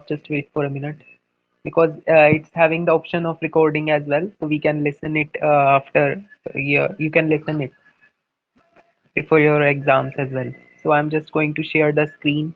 Just wait for a minute because it's having the option of recording as well, so we can listen it after. Yeah, you can listen it before your exams as well. So I'm just going to share the screen.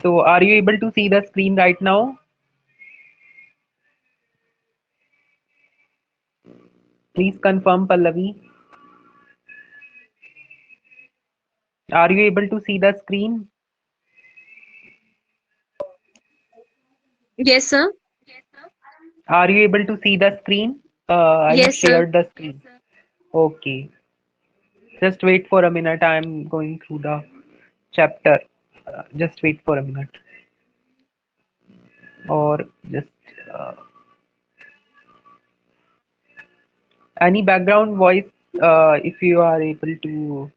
So are you able to see the screen right now? Please confirm, Pallavi. Are you able to see the screen? Yes, sir. Are you able to see the screen? I have Yes, sir. shared the screen. Okay. Just wait for a minute. I'm going through the chapter. Just wait for a minute. Or just uh, any background voice if you are able to.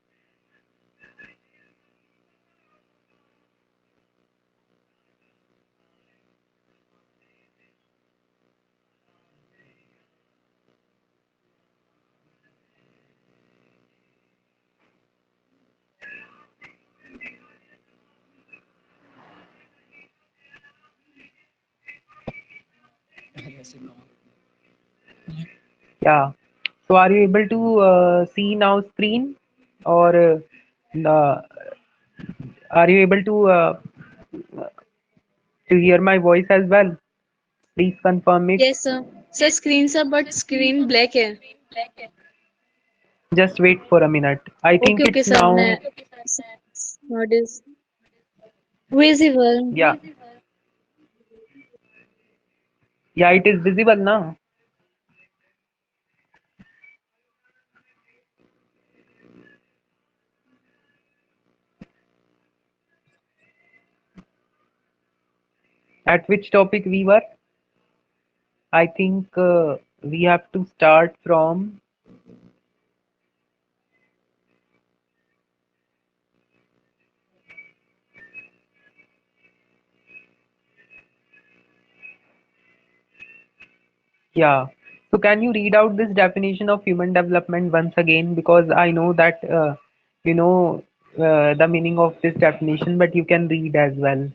Yeah. So are you able to see now screen or are you able to hear my voice as well? Please confirm it. Yes, sir. Sir, screen, sir, but screen black है. Just wait for a minute. I think Okay, okay, it's sir. now. What is visible? Yeah, yeah, it is visible now. At which topic we were? I think we have to start from. Yeah. So can you read out this definition of human development once again? Because I know that you know the meaning of this definition, but you can read as well,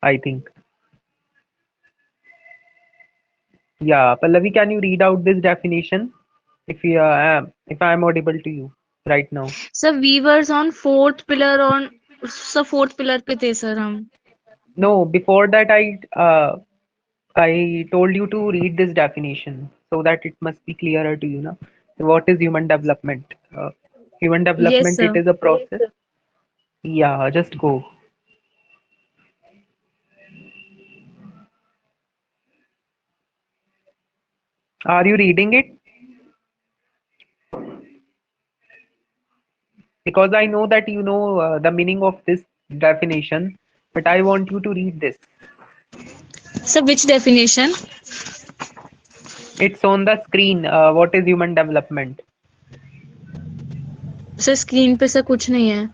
I think. Yeah, Pallavi, can you read out this definition if I am audible to you right now? Sir, weavers on fourth pillar on. Sir, fourth pillar पे थे sir हम. No, before that I told you to read this definition so that it must be clearer to you now. What is human development? Human Yes, development, it sir. is a process. Yeah, just go. Are you reading it? Because I know that you know the meaning of this definition, but I want you to read this. Sir, which definition? It's on the screen. What is human development? Sir screen पे sir कुछ नहीं है.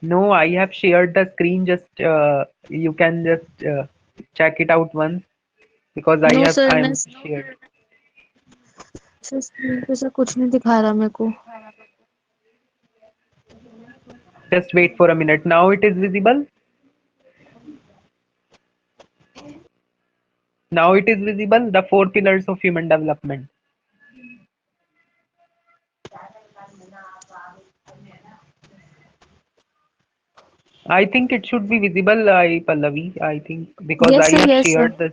No, I have shared the screen. Just you can just check it out once because no sir मैं I'm shared. Sir screen पे sir कुछ नहीं दिखा रहा मेरे को. Just wait for a minute. Now it is visible. Now it is visible. The four pillars of human development. I think it should be visible, Pallavi. I think because yes I sir have yes sir. shared the.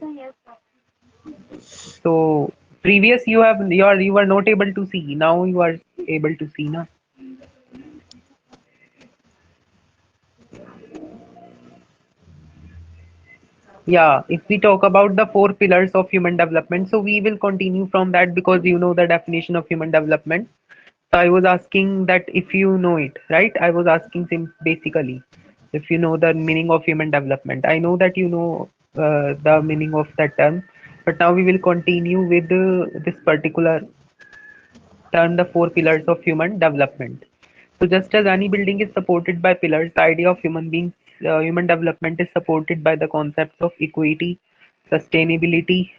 So previous you were not able to see. Now you are able to see now. Yeah, if we talk about the four pillars of human development, so we will continue from that because you know the definition of human development. So I was asking that if you know it, right? I was asking basically if you know the meaning of human development. I know that you know the meaning of that term, but now we will continue with this particular term, the four pillars of human development. So just as any building is supported by pillars, the idea of human development is supported by the concepts of equity, sustainability,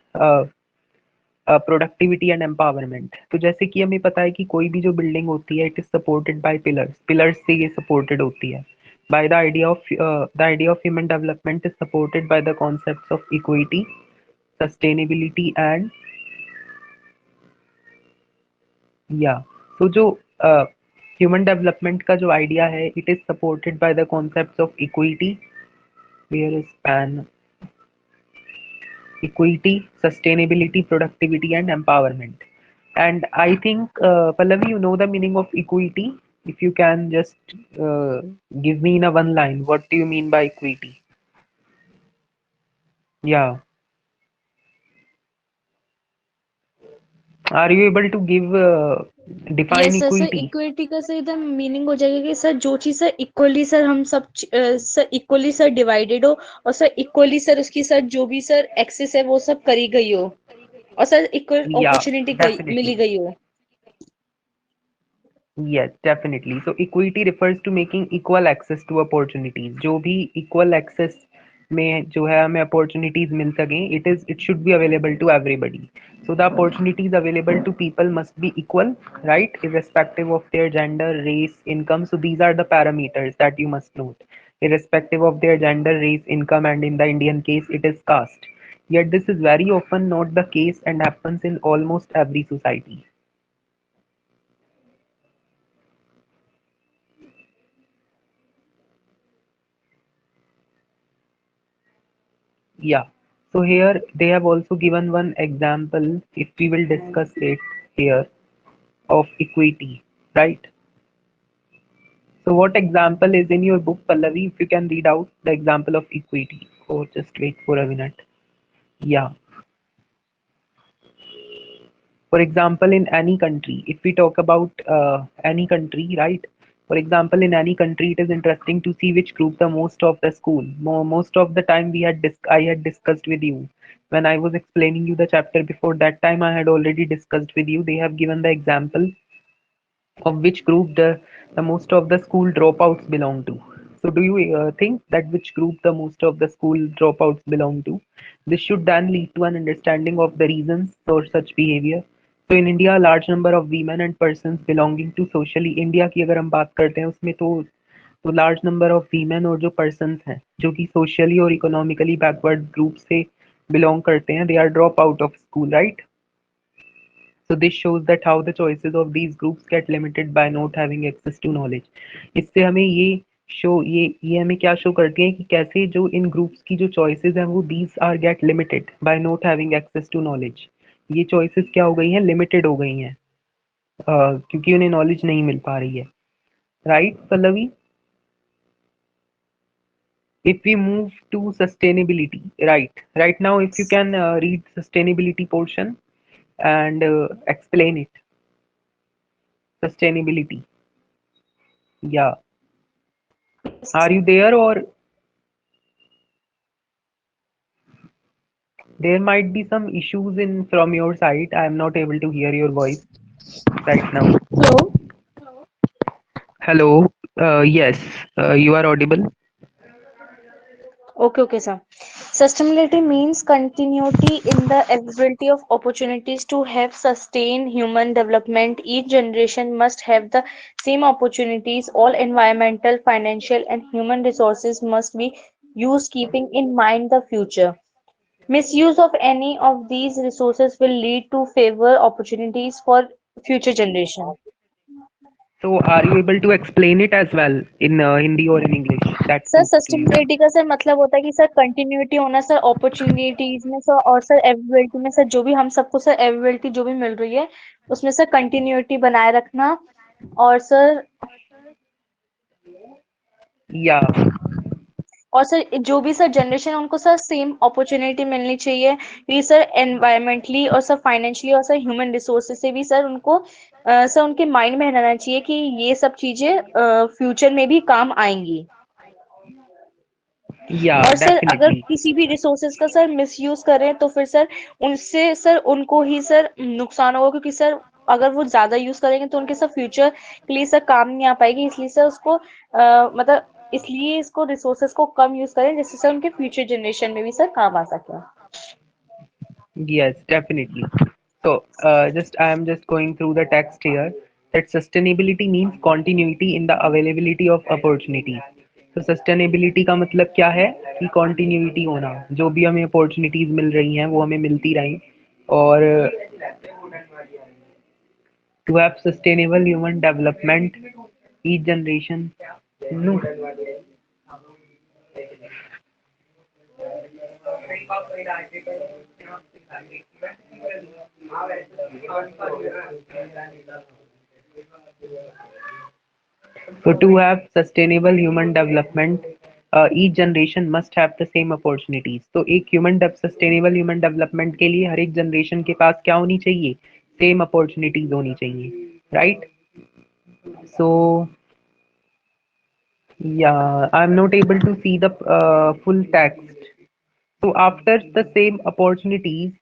productivity and empowerment. तो जैसे कि हमें पता है कि कोई भी जो बिल्डिंग होती है it is supported bye pillars, pillars से ये सपोर्टेड होती है by the idea of human development is supported by the concepts of equity, sustainability and yeah, so जो ह्यूमन डेवलपमेंट का जो आइडिया है it is supported by the concepts of equity, where is pan, equity, sustainability, productivity, and empowerment. And I think, Pallavi, you know the meaning of equity. If you can just give me in a one line, what do you mean by equity? Yeah. Are you able to give define yes sir, sir equity? Equality का sir एकदम meaning हो जाएगा कि sir जो चीज sir equally sir हम सब sir equally sir divided हो, और सर इक्वली सर उसकी सर जो भी सर एक्सेस है वो सब करी गई हो, और सर इक्वल Yeah, अपॉर्चुनिटी मिली definitely. गई हो। Yes, definitely. So equity refers to making equal access to opportunities. जो भी equal access में जो है हमें opportunities मिल सकें, it should be available to everybody. So the opportunities available to people must be equal, right? Irrespective of their gender, race, income. So these are the parameters that you must note. Irrespective of their gender, race, income, and in the Indian case, it is caste. Yet this is very often not the case and happens in almost every society. Yeah. So here they have also given one example, if we will discuss it here, of equity, right? So what example is in your book, Pallavi? If you can read out the example of equity. Oh, just wait for a minute. Yeah. For example, in any country, if we talk about any country, right? For example, in any country, it is interesting to see which group the most of the school. Most of the time, I had discussed with you when I was explaining you the chapter before that time. I had already discussed with you. They have given the example of which group the most of the school dropouts belong to. So, do you think that which group the most of the school dropouts belong to? This should then lead to an understanding of the reasons for such behavior. So, in India, a large number of women and persons belonging to socially India की अगर हम बात करते हैं उसमें तो large number of women और जो पर्सन्स हैं जो कि सोशली और इकोनॉमिकली बैकवर्ड ग्रुप से बिलोंग करते हैं, they are drop out of school, right? So this shows that how the choices of these groups get limited by not having access to knowledge. इससे हमें ये हमें क्या शो करती है कि कैसे जो इन ग्रुप्स की जो चॉइसेस हैं वो these are get limited by not having access to knowledge. ये चॉइसेस क्या हो गई हैं, लिमिटेड हो गई हैं क्योंकि उन्हें नॉलेज नहीं मिल पा रही है, right Pallavi? If we move to sustainability, right now if you can read sustainability portion and explain it. Sustainability. Yeah. Are you there or there might be some issues in from your side? I am not able to hear your voice right now. Hello. Hello. Yes, you are audible. Okay, okay, sir. Sustainability means continuity in the availability of opportunities to have sustained human development. Each generation must have the same opportunities. All environmental, financial, and human resources must be used keeping in mind the future. Misuse of any of these resources will lead to favor opportunities for future generation. So, are you able to explain it as well in Hindi or in English? That sir suits to you. Sustainability का sir मतलब होता है कि sir continuity होना sir opportunities में sir, और sir availability में sir जो भी हम सबको सर अवेलेबिलिटी जो भी मिल रही है उसमें सर कंटिन्यूटी बनाए रखना, और सर Yeah. और सर जो भी सर जनरेशन है उनको सर सेम अपॉर्चुनिटी मिलनी चाहिए, क्योंकि सर एनवायरमेंटली और सर फाइनेंशियली और सर ह्यूमन रिसोर्सेज से भी सर उनको सर उनके माइंड में रहना चाहिए कि ये सब चीजें फ्यूचर में भी काम आएंगी। Yeah, और सर अगर definitely. किसी भी रिसोर्सेज का सर मिसयूज करें तो फिर सर उनसे सर उनको ही सर नुकसान होगा, क्योंकि सर अगर वो ज्यादा यूज करेंगे तो उनके सर फ्यूचर के लिए सर काम नहीं आ पाएगी, इसलिए सर उसको मतलब इसलिए इसको रिसोर्सेज को कम यूज करें जिससे सर उनके फ्यूचर जनरेशन में भी सर काम आ सके। Yes, definitely. So, just I am just going through the text here that sustainability means continuity in the availability of opportunities. तो सस्टेनेबिलिटी का मतलब क्या है कि कॉन्टिन्यूटी होना, जो भी हमें अपॉर्चुनिटीज मिल रही हैं वो हमें मिलती रहें, और to have sustainable human development each generation. No, so to have sustainable human development, each generation must have the same opportunities. तो एक sustainable human development के लिए हर एक generation के पास क्या होनी चाहिए? Same opportunities होनी चाहिए, right? So yeah, I'm not able to see the full text. So after the same opportunities,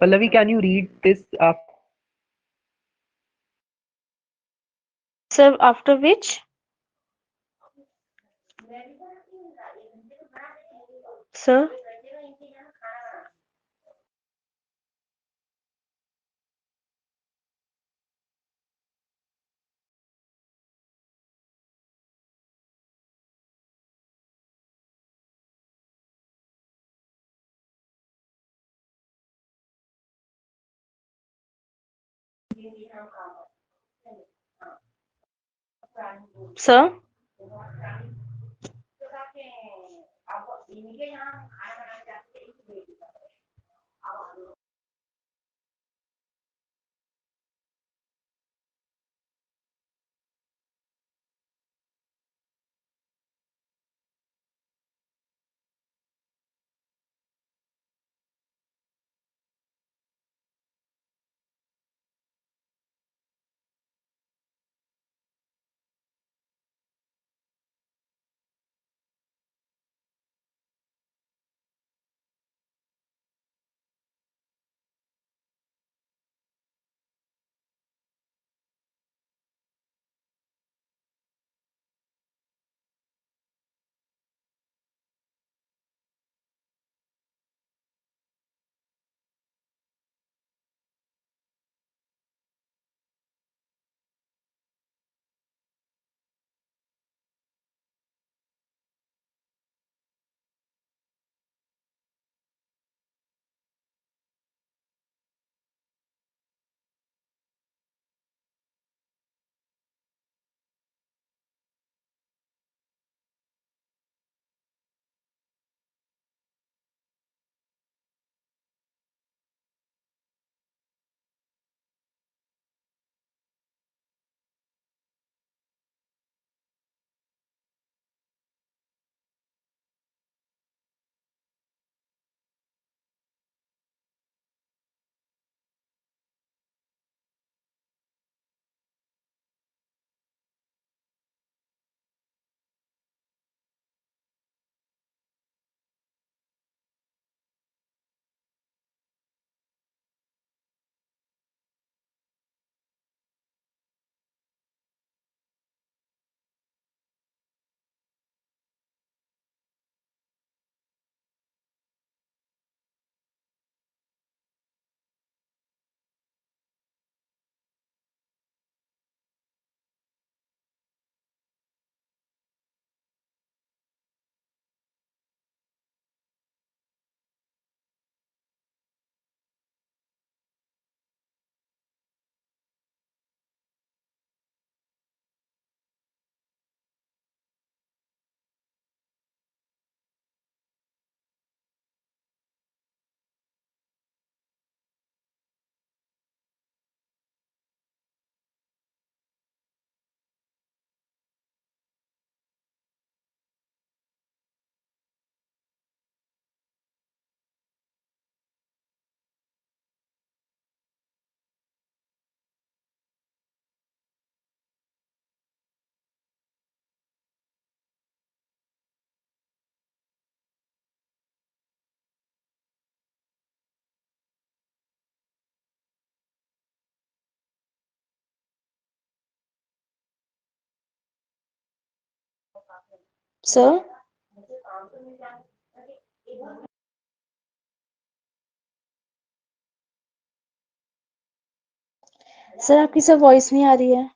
Pallavi, can you read this after the same opportunities? Sir after which sir sir sir sir आपकी sir voice नहीं आ रही है।